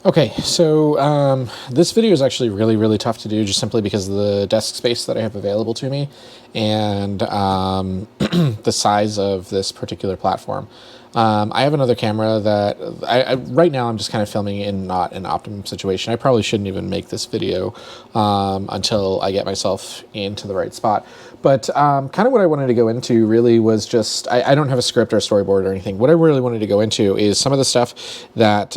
Okay, so this video is actually really tough to do just simply because of the desk space that I have available to me and the size of this particular platform. I have another camera that right now I'm just kind of filming in not an optimum situation. I probably shouldn't even make this video until I get myself into the right spot. But kind of what I wanted to go into really was just, I don't have a script or a storyboard or anything. What I really wanted to go into is some of the stuff that,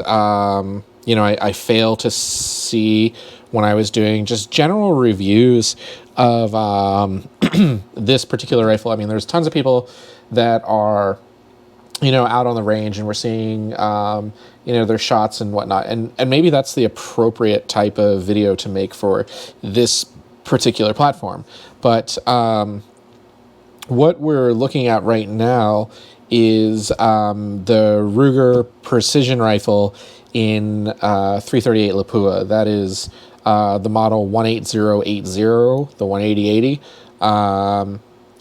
you know, I fail to see when I was doing just general reviews of this particular rifle. I mean, there's tons of people that are, you know, out on the range and we're seeing, you know, their shots and whatnot. And maybe that's the appropriate type of video to make for this particular platform. But what we're looking at right now is the Ruger precision rifle in 338 Lapua. That is the model 18080, the 18080.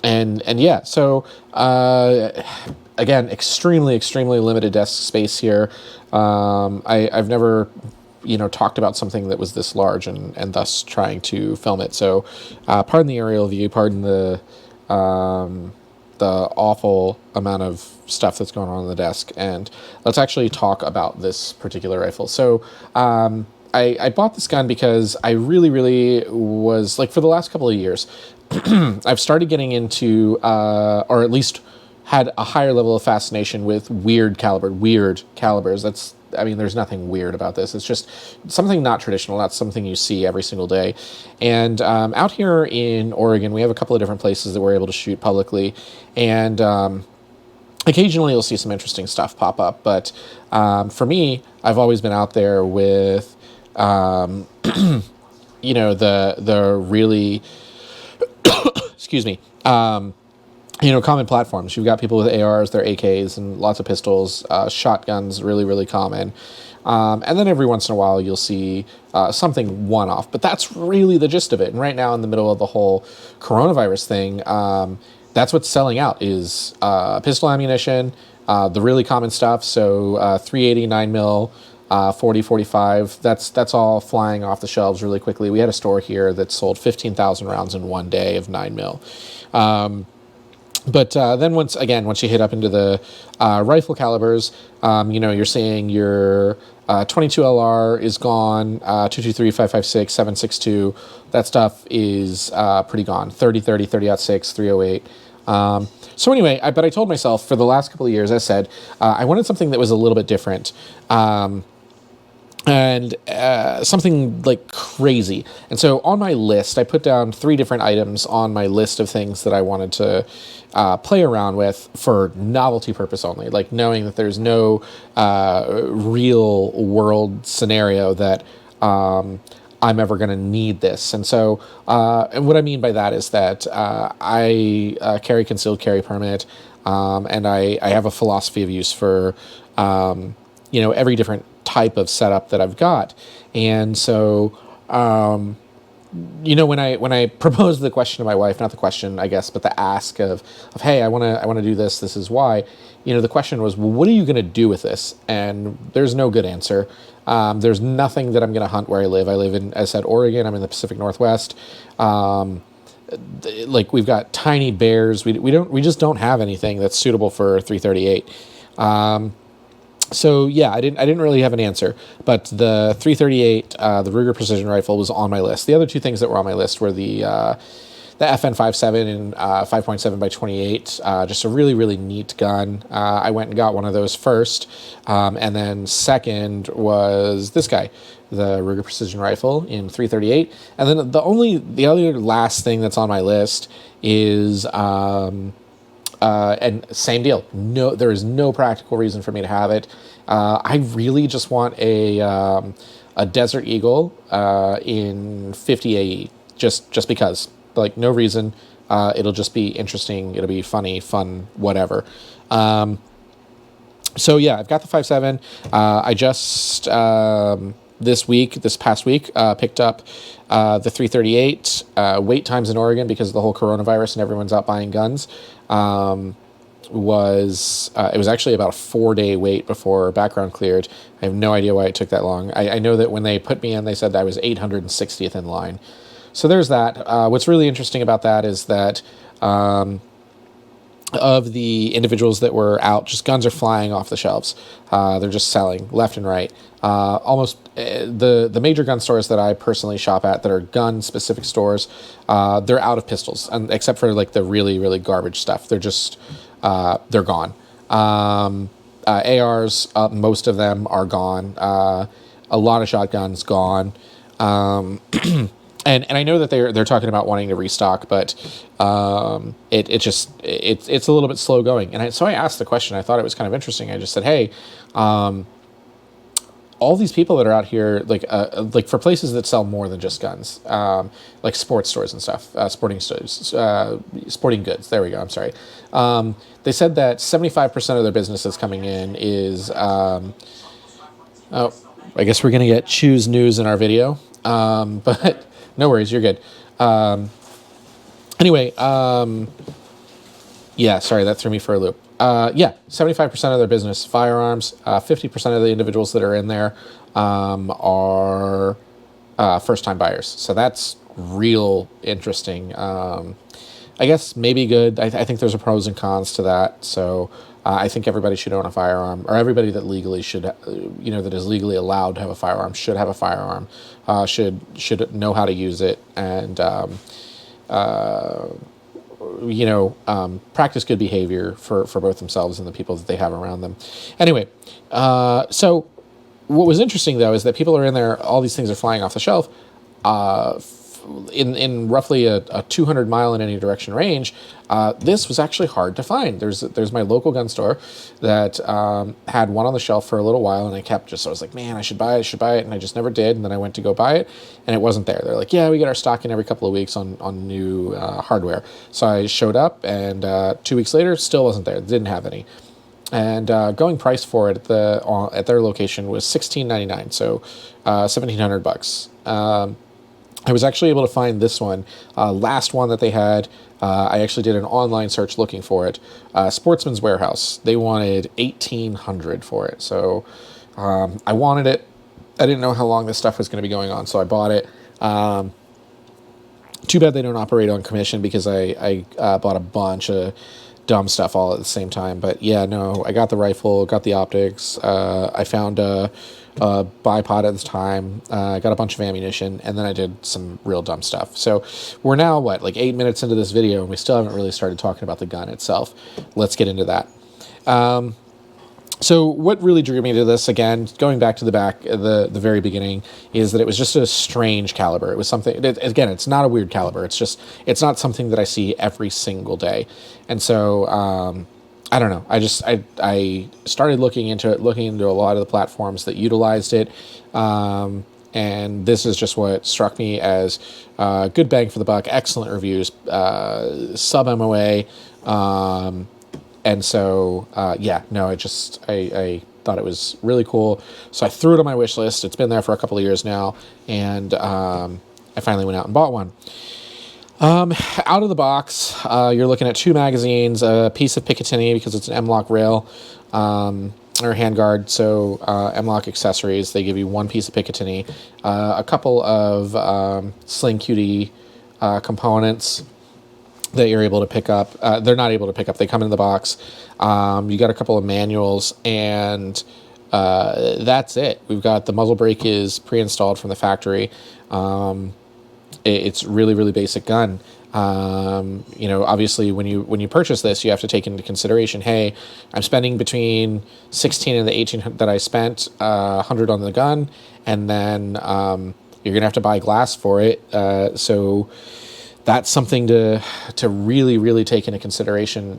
And yeah, so again, extremely limited desk space here. I've never, you know, talked about something that was this large and thus trying to film it. So pardon the aerial view, pardon the awful amount of stuff that's going on the desk, and let's actually talk about this particular rifle. So I bought this gun because I really was, like, for the last couple of years, I've started getting into, or at least had a higher level of fascination with weird calibers. That's, I mean, there's nothing weird about this. It's just something not traditional, not something you see every single day. And out here in Oregon, we have a couple of different places that we're able to shoot publicly. And occasionally you'll see some interesting stuff pop up. But for me, I've always been out there with, you know, the really, excuse me, you know, common platforms. You've got people with ARs, their AKs, and lots of pistols. Shotguns, really common. And then every once in a while, you'll see something one-off. But that's really the gist of it. And right now, in the middle of the whole coronavirus thing, that's what's selling out is pistol ammunition, the really common stuff. So 380, 9mm, 40, 45. That's all flying off the shelves really quickly. We had a store here that sold 15,000 rounds in one day of 9mm. But then once you hit up into the rifle calibers, you know, you're seeing your 22 LR is gone, 223, 556, 762. That stuff is pretty gone. 30-30, 30-06, 308. So anyway, but I told myself for the last couple of years, I said, I wanted something that was a little bit different. And something like crazy. And so on my list, I put down 3 different items on my list of things that I wanted to play around with for novelty purpose only, like knowing that there's no real world scenario that I'm ever going to need this. And so, and what I mean by that is that I carry concealed carry permit, and I have a philosophy of use for, you know, every different type of setup that I've got. And so, you know, when I proposed the question to my wife, not the question, I guess, but the ask of hey, I want to do this. This is why. You know, the question was, well, what are you going to do with this? And there's no good answer. There's nothing that I'm going to hunt where I live. I live in, as I said, Oregon. I'm in the Pacific Northwest. Like, we've got tiny bears. We just don't have anything that's suitable for 338. So yeah, I didn't really have an answer, but the 338, the Ruger precision rifle was on my list. The other 2 things that were on my list were the FN57 and 5.7 by 28, just a really neat gun. I went and got one of those first, and then second was this guy, the Ruger precision rifle in 338. And then the other last thing that's on my list is, and same deal. No, there is no practical reason for me to have it. I really just want a Desert Eagle in 50 AE, just because. Like, no reason. It'll just be interesting. It'll be funny, fun, whatever. So yeah, I've got the 5.7. I just this past week, picked up the 338. Wait times in Oregon because of the whole coronavirus and everyone's out buying guns. was it was actually about a 4-day wait before background cleared. I have no idea why it took that long. I know that when they put me in, they said I was 860th in line. So there's that. What's really interesting about that is that of the individuals that were out, just guns are flying off the shelves. They're just selling left and right. Almost the major gun stores that I personally shop at that are gun specific stores, they're out of pistols, and except for like the really, really garbage stuff. They're just they're gone. ARs, most of them are gone. A lot of shotguns gone. And I know that they're talking about wanting to restock, but it's a little bit slow going. And so I asked the question. I thought it was kind of interesting. I just said, hey, all these people that are out here, like for places that sell more than just guns, like sports stores and stuff, sporting stores, sporting goods. There we go. I'm sorry. They said that 75% of their businesses coming in is, I guess we're going to get Choose News in our video. But no worries, you're good. Anyway, yeah, sorry, that threw me for a loop. 75% of their business, firearms. 50% of the individuals that are in there are first-time buyers. So that's real interesting. I guess maybe good. I think there's a pros and cons to that. So I think everybody should own a firearm, or everybody that legally should, that is legally allowed to have a firearm should have a firearm. Should know how to use it, and practice good behavior for both themselves and the people that they have around them. Anyway, so what was interesting though is that people are in there. All these things are flying off the shelf. In roughly a 200 mile in any direction range, this was actually hard to find. There's my local gun store that had one on the shelf for a little while, and I was like, man, I should buy it, and I just never did. And then I went to go buy it, and it wasn't there. They're like, yeah, we get our stock in every couple of weeks on new hardware. So I showed up, and 2 weeks later, still wasn't there. Didn't have any. And going price for it at their location was $16.99, so $1,700. I was actually able to find this one, last one that they had. I actually did an online search looking for it. Sportsman's Warehouse. They wanted $1,800 for it. So I wanted it. I didn't know how long this stuff was going to be going on, so I bought it. Too bad they don't operate on commission, because I bought a bunch of dumb stuff all at the same time. But yeah, no, I got the rifle, got the optics. I found a bipod at the time, got a bunch of ammunition, and then I did some real dumb stuff. So we're now, like 8 minutes into this video, and we still haven't really started talking about the gun itself. Let's get into that. So what really drew me to this, again, going back to the very beginning, is that it was just a strange caliber. It was something, again, it's not a weird caliber. It's not something that I see every single day. And so, I don't know. I started looking into a lot of the platforms that utilized it. And this is just what struck me as good bang for the buck, excellent reviews, sub MOA. And so, I thought it was really cool. So I threw it on my wish list. It's been there for a couple of years now. And I finally went out and bought one. Out of the box, you're looking at 2 magazines, a piece of Picatinny, because it's an M-LOK rail, or handguard. So, M-LOK accessories, they give you 1 piece of Picatinny, a couple of, Sling QD, components that you're able to pick up. They're not able to pick up. They come in the box. You got a couple of manuals, and, that's it. We've got the muzzle brake is pre-installed from the factory. It's really, really basic gun. Obviously when you purchase this, you have to take into consideration, hey, I'm spending between 16 and the 18 that I spent, 100 on the gun. And then, you're going to have to buy glass for it. So that's something to really, really take into consideration.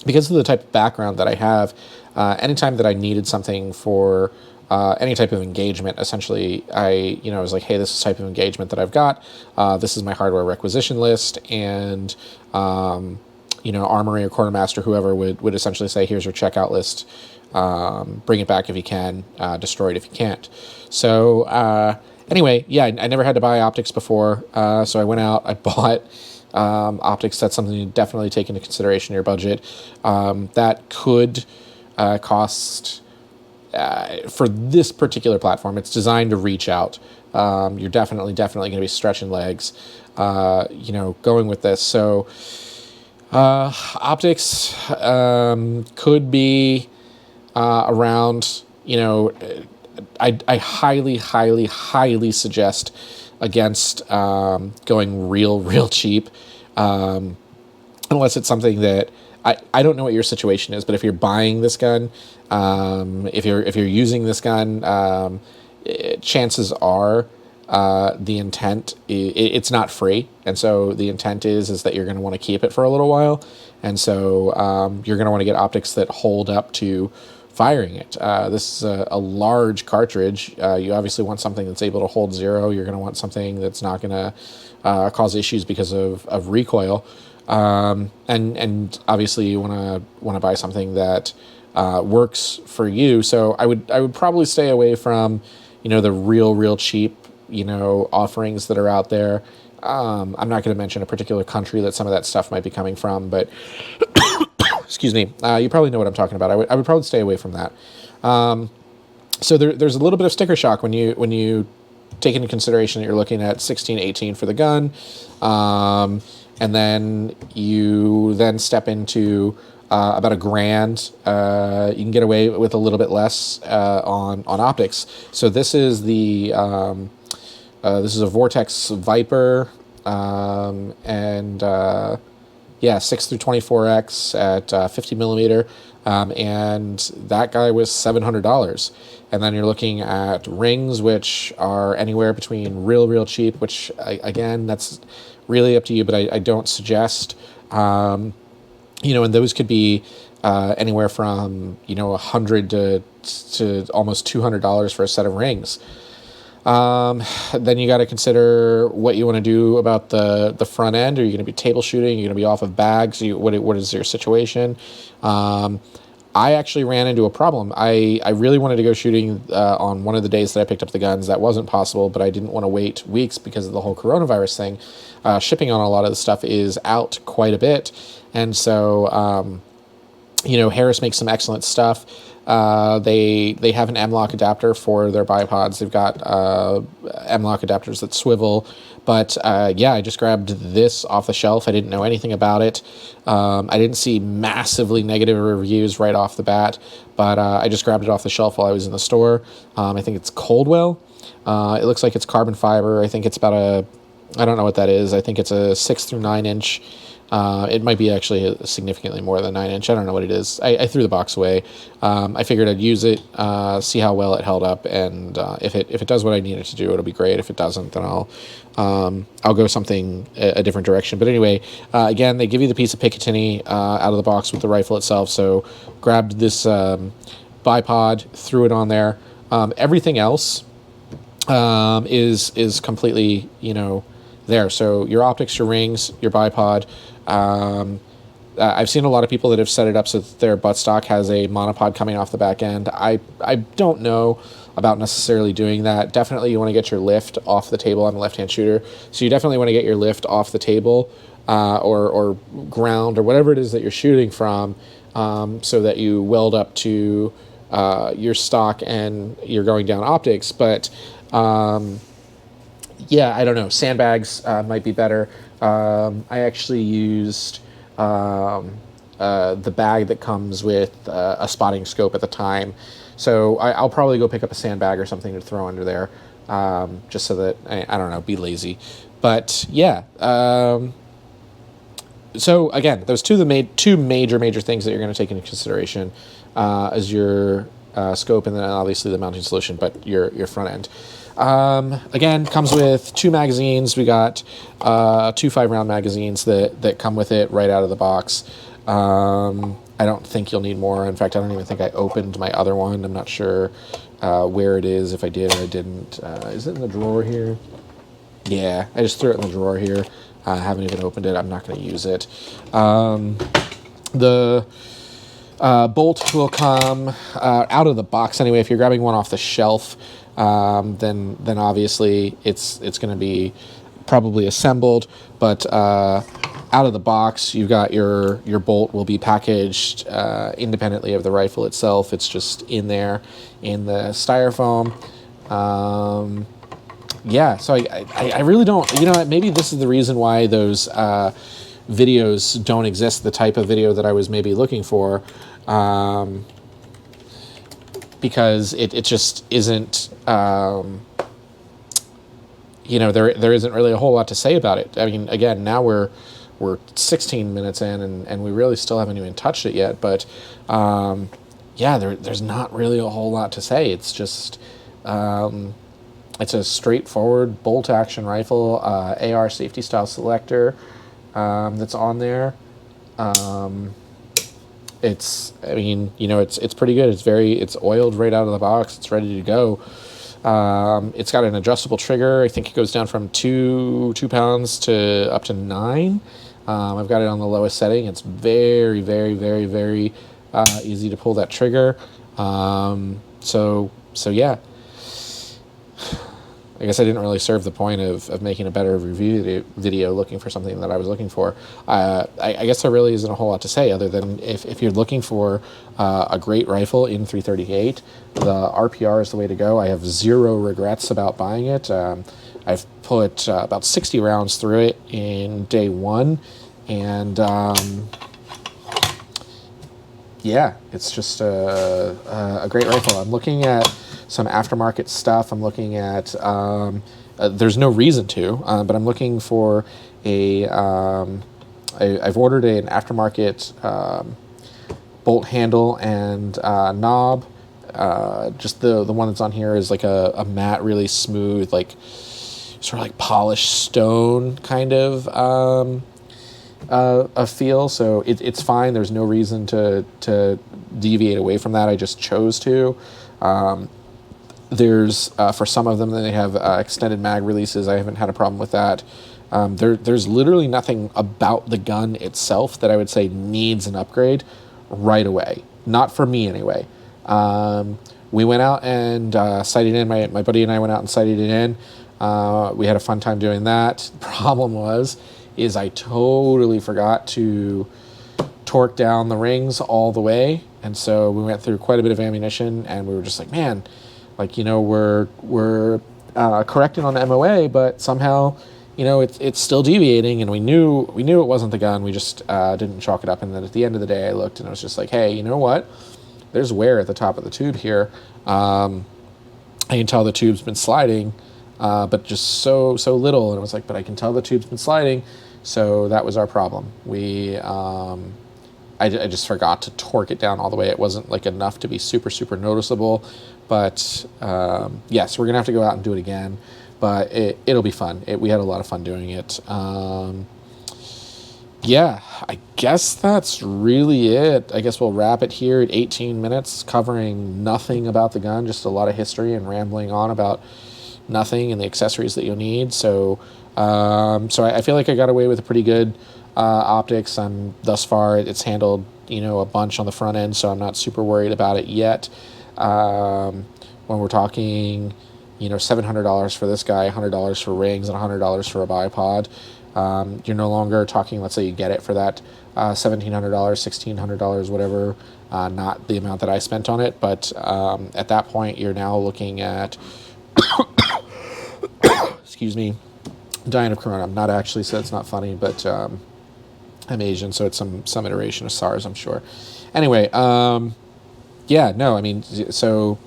Because of the type of background that I have, anytime that I needed something for, any type of engagement, essentially, I was like, hey, this is the type of engagement that I've got. This is my hardware requisition list, and, Armory or Quartermaster, whoever would essentially say, here's your checkout list. Bring it back if you can, destroy it if you can't. So, anyway, yeah, I never had to buy optics before. So I went out, I bought, optics, that's something to definitely take into consideration in your budget. That could cost, for this particular platform, it's designed to reach out. You're definitely going to be stretching legs, going with this. So optics could be around, I highly suggest against going real cheap, unless it's something that I don't know what your situation is, but if you're buying this gun, if you're using this gun, chances are the intent, it's not free, and so the intent is that you're going to want to keep it for a little while, and so you're going to want to get optics that hold up to firing it. This is a large cartridge. You obviously want something that's able to hold zero. You're going to want something that's not going to cause issues because of recoil, and obviously you want to buy something that works for you. So I would probably stay away from the real cheap offerings that are out there. I'm not going to mention a particular country that some of that stuff might be coming from, but excuse me, you probably know what I'm talking about. I would probably stay away from that. So there's a little bit of sticker shock when you take into consideration that you're looking at 16, 18 for the gun, and then you step into about $1,000. You can get away with a little bit less on optics. So this is a Vortex Viper, and 6 through 24X at 50 millimeter, and that guy was $700. And then you're looking at rings, which are anywhere between real cheap, which again, that's really up to you, but I don't suggest. And those could be anywhere from $100 to almost $200 for a set of rings. Then you got to consider what you want to do about the front end. Are you going to be table shooting? Are you going to be off of bags? What is your situation? I actually ran into a problem. I really wanted to go shooting on one of the days that I picked up the guns. That wasn't possible, but I didn't want to wait weeks because of the whole coronavirus thing. Shipping on a lot of the stuff is out quite a bit. And so, Harris makes some excellent stuff. They have an M-LOK adapter for their bipods. They've got M-LOK adapters that swivel. But I just grabbed this off the shelf. I didn't know anything about it. I didn't see massively negative reviews right off the bat, but I just grabbed it off the shelf while I was in the store. I think it's Caldwell. It looks like it's carbon fiber. I think it's about I don't know what that is. I think it's a 6 through 9 inch. It might be actually significantly more than 9 inch. I don't know what it is. I threw the box away. I figured I'd use it, see how well it held up, and if it does what I need it to do, it'll be great. If it doesn't, then I'll go something a different direction. But anyway, again, they give you the piece of Picatinny out of the box with the rifle itself. So grabbed this bipod, threw it on there. Everything else is completely there. So your optics, your rings, your bipod. I've seen a lot of people that have set it up so that their buttstock has a monopod coming off the back end. I don't know about necessarily doing that. Definitely you want to get your lift off the table. I'm a left-hand shooter, so you definitely want to get your lift off the table or ground or whatever it is that you're shooting from, so that you weld up to your stock and you're going down optics. But I don't know. Sandbags might be better. I actually used the bag that comes with a spotting scope at the time. So I'll probably go pick up a sandbag or something to throw under there, just so that, I don't know, be lazy. But so again, those two major things that you're going to take into consideration as your scope, and then obviously the mounting solution, but your front end. Again, comes with 2 magazines. We got 2 5-round magazines that come with it right out of the box. I don't think you'll need more. In fact, I don't even think I opened my other one. I'm not sure where it is, if I did or I didn't. Is it in the drawer here? Yeah, I just threw it in the drawer here. I haven't even opened it. I'm not going to use it. The bolt will come out of the box anyway. If you're grabbing one off the shelf, then obviously it's going to be probably assembled. But out of the box, you've got your bolt will be packaged independently of the rifle itself. It's just in there in the styrofoam. Yeah, so I really don't, maybe this is the reason why those videos don't exist, the type of video that I was maybe looking for, because it just isn't, there isn't really a whole lot to say about it. I mean, again, now we're 16 minutes in, and we really still haven't even touched it yet, but yeah, there's not really a whole lot to say. It's just, it's a straightforward bolt action rifle, AR safety style selector that's on there. It's pretty good. It's oiled right out of the box. It's ready to go. It's got an adjustable trigger. I think it goes down from 2 pounds to up to 9. I've got it on the lowest setting. It's very, very, very, very easy to pull that trigger. So yeah. I guess I didn't really serve the point of making a better review video looking for something that I was looking for. I guess there really isn't a whole lot to say other than if you're looking for a great rifle in 338, the RPR is the way to go. I have zero regrets about buying it. I've put about 60 rounds through it in day one, and yeah, it's just a great rifle. I'm looking at some aftermarket stuff. I'm looking at, there's no reason to, but I'm looking for I've ordered an aftermarket bolt handle and knob. Just the one that's on here is like a matte, really smooth, like sort of like polished stone kind of a feel. So it's fine. There's no reason to deviate away from that. I just chose to. There's for some of them they have extended mag releases. I haven't had a problem with that. There's literally nothing about the gun itself that I would say needs an upgrade right away. Not for me anyway. We went out and sighted in. My buddy and I went out and sighted it in. We had a fun time doing that. Problem is I totally forgot to torque down the rings all the way, and so we went through quite a bit of ammunition, and we were just like, man, like, we're correcting on the MOA, but somehow, it's still deviating, and we knew it wasn't the gun. We just didn't chalk it up. And then at the end of the day, I looked and I was just like, hey, you know what? There's wear at the top of the tube here. I can tell the tube's been sliding, but just so little. And it was like, but I can tell the tube's been sliding. So that was our problem. I just forgot to torque it down all the way. It wasn't like enough to be super, super noticeable. But yes, we're gonna have to go out and do it again. But it'll be fun. We had a lot of fun doing it. Yeah, I guess that's really it. I guess we'll wrap it here at 18 minutes, covering nothing about the gun, just a lot of history and rambling on about nothing and the accessories that you'll need. So I feel like I got away with a pretty good optics. Thus far, it's handled, a bunch on the front end, so I'm not super worried about it yet. When we're talking, $700 for this guy, $100 for rings, and $100 for a bipod, you're no longer talking, let's say you get it for that $1,700, $1,600, whatever, not the amount that I spent on it, but at that point, you're now looking at, excuse me, dying of corona. I'm not actually, so it's not funny, but I'm Asian, so it's some iteration of SARS, I'm sure. Anyway, yeah, no, I mean, so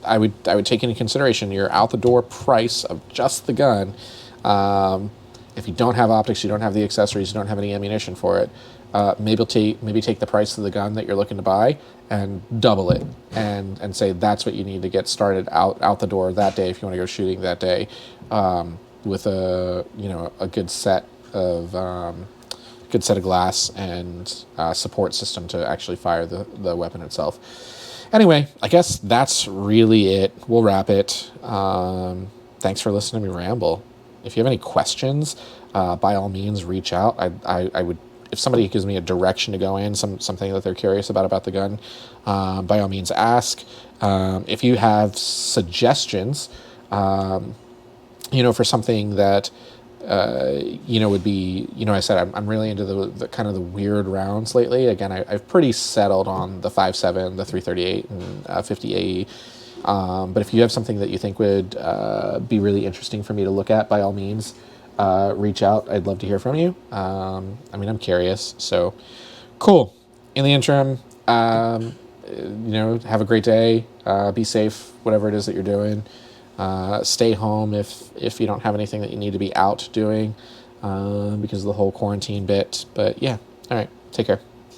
I would take into consideration your out the door price of just the gun. If you don't have optics, you don't have the accessories, you don't have any ammunition for it, maybe take the price of the gun that you're looking to buy and double it, and say that's what you need to get started out the door that day if you want to go shooting that day, with a good set of glass and support system to actually fire the weapon itself. Anyway, I guess that's really it. We'll wrap it. Thanks for listening to me ramble. If you have any questions, by all means, reach out. I would, if somebody gives me a direction to go in, something that they're curious about the gun, by all means, ask. If you have suggestions, for something that would be, I said I'm really into the kind of the weird rounds lately. Again, I've pretty settled on the 5.7, the 338, and 50 AE. But if you have something that you think would be really interesting for me to look at, by all means, reach out. I'd love to hear from you. I'm curious. So, cool. In the interim, have a great day. Be safe, whatever it is that you're doing. Stay home if you don't have anything that you need to be out doing because of the whole quarantine bit. But yeah, all right. Take care.